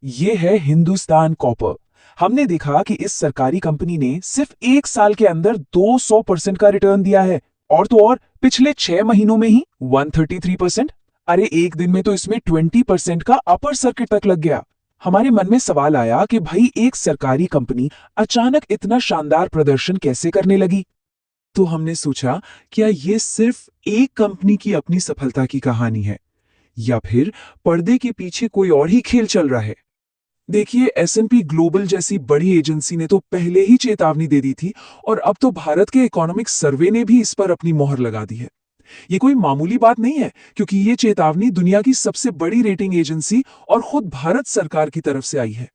ये है हिंदुस्तान कॉपर। हमने देखा कि इस सरकारी कंपनी ने सिर्फ 1 साल के अंदर 200% का रिटर्न दिया है, और तो और पिछले 6 महीनों में ही 133%। अरे एक दिन में तो इसमें 20% का अपर सर्किट तक लग गया। हमारे मन में सवाल आया कि भाई एक सरकारी कंपनी अचानक इतना शानदार प्रदर्शन कैसे करने लगी। तो हमने सोचा, क्या ये सिर्फ एक कंपनी की अपनी सफलता की कहानी है, या फिर पर्दे के पीछे कोई और ही खेल चल रहा है। देखिए, एस&पी ग्लोबल जैसी बड़ी एजेंसी ने तो पहले ही चेतावनी दे दी थी, और अब तो भारत के इकोनॉमिक सर्वे ने भी इस पर अपनी मोहर लगा दी है। ये कोई मामूली बात नहीं है, क्योंकि ये चेतावनी दुनिया की सबसे बड़ी रेटिंग एजेंसी और खुद भारत सरकार की तरफ से आई है।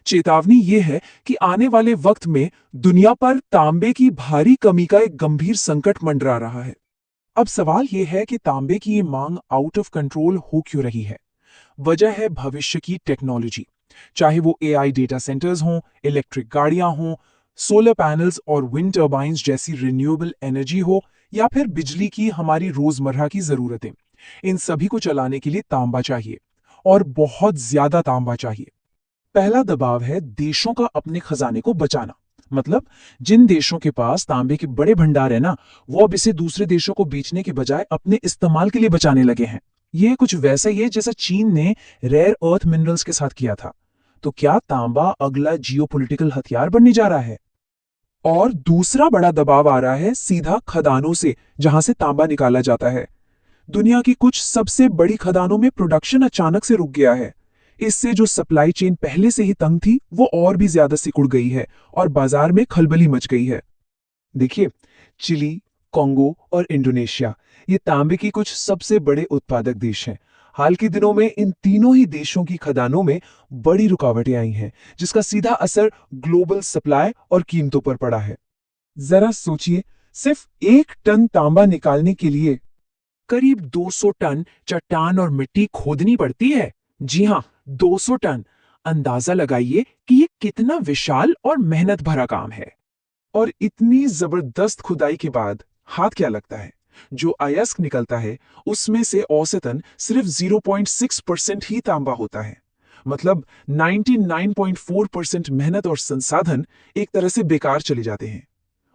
चेतावनी ये है कि आने वाले वक्त में दुनिया पर तांबे की भारी कमी का एक गंभीर संकट मंडरा रहा है। अब सवाल यह है कि तांबे की ये मांग आउट ऑफ कंट्रोल हो क्यों रही है। वजह है भविष्य की टेक्नोलॉजी। चाहे वो एआई डेटा सेंटर्स हों, इलेक्ट्रिक गाड़ियां हों, सोलर पैनल्स और विंड टर्बाइंस जैसी रिन्यूएबल एनर्जी हो, या फिर बिजली की हमारी रोजमर्रा की जरूरतें, इन सभी को चलाने के लिए तांबा चाहिए, और बहुत ज्यादा तांबा चाहिए। पहला दबाव है देशों का अपने खजाने को बचाना। मतलब जिन देशों के पास तांबे के बड़े भंडार है ना, वो अब इसे दूसरे देशों को बेचने के बजाय अपने इस्तेमाल के लिए बचाने लगे हैं। ये कुछ वैसा ही है जैसा चीन ने रेयर अर्थ मिनरल्स के साथ किया था। तो क्या तांबा अगला जियोपॉलिटिकल हथियार बनने जा रहा है? और दूसरा बड़ा दबाव आ रहा है सीधा खदानों से, जहां से तांबा निकाला जाता है। दुनिया की कुछ सबसे बड़ी खदानों में प्रोडक्शन अचानक से रुक गया है। इससे जो सप्लाई चेन पहले से ही तंग थी, वो और भी ज्यादा सिकुड़ गई है, और बाजार में खलबली मच गई है। देखिए, चिली, कोंगो और इंडोनेशिया ये तांबे की कुछ सबसे बड़े उत्पादक देश हैं। हाल के दिनों में इन तीनों ही देशों की खदानों में बड़ी रुकावटें आई हैं, जिसका सीधा असर ग्लोबल सप्लाई और कीमतों पर पड़ा है। जरा सोचिए, सिर्फ 1 टन तांबा निकालने के लिए करीब 200 टन चट्टान और मिट्टी खोदनी पड़ती है। जी हां, 200 टन। अंदाजा लगाइए कि ये कितना विशाल और मेहनत भरा काम है। और इतनी जबरदस्त खुदाई के बाद हाथ क्या लगता है? जो अयस्क निकलता है, उसमें से औसतन सिर्फ 0.6% ही तांबा होता है। मतलब 99.4% मेहनत और संसाधन एक तरह से बेकार चले जाते हैं।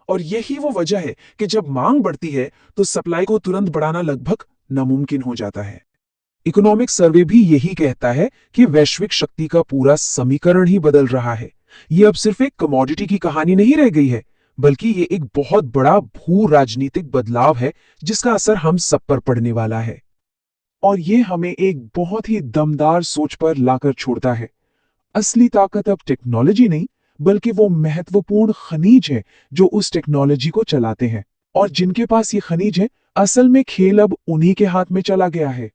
और यही वो वजह है कि जब मांग बढ़ती है, तो सप्लाई को तुरंत बढ़ाना लगभग नामुमकिन हो जाता है। इकोनॉमिक सर्वे भी यही कहता है कि वैश्विक शक्ति का पूरा समीकरण ही बदल रहा है। ये अब सिर्फ एक कमोडिटी की कहानी नहीं रह गई है, बल्कि ये एक बहुत बड़ा भू राजनीतिक बदलाव है, जिसका असर हम सब पर पड़ने वाला है। और ये हमें एक बहुत ही दमदार सोच पर लाकर छोड़ता है। असली ताकत अब टेक्नोलॉजी नहीं, बल्कि वो महत्वपूर्ण खनिज है जो उस टेक्नोलॉजी को चलाते हैं। और जिनके पास ये खनिज है, असल में खेल अब उन्हीं के हाथ में चला गया है।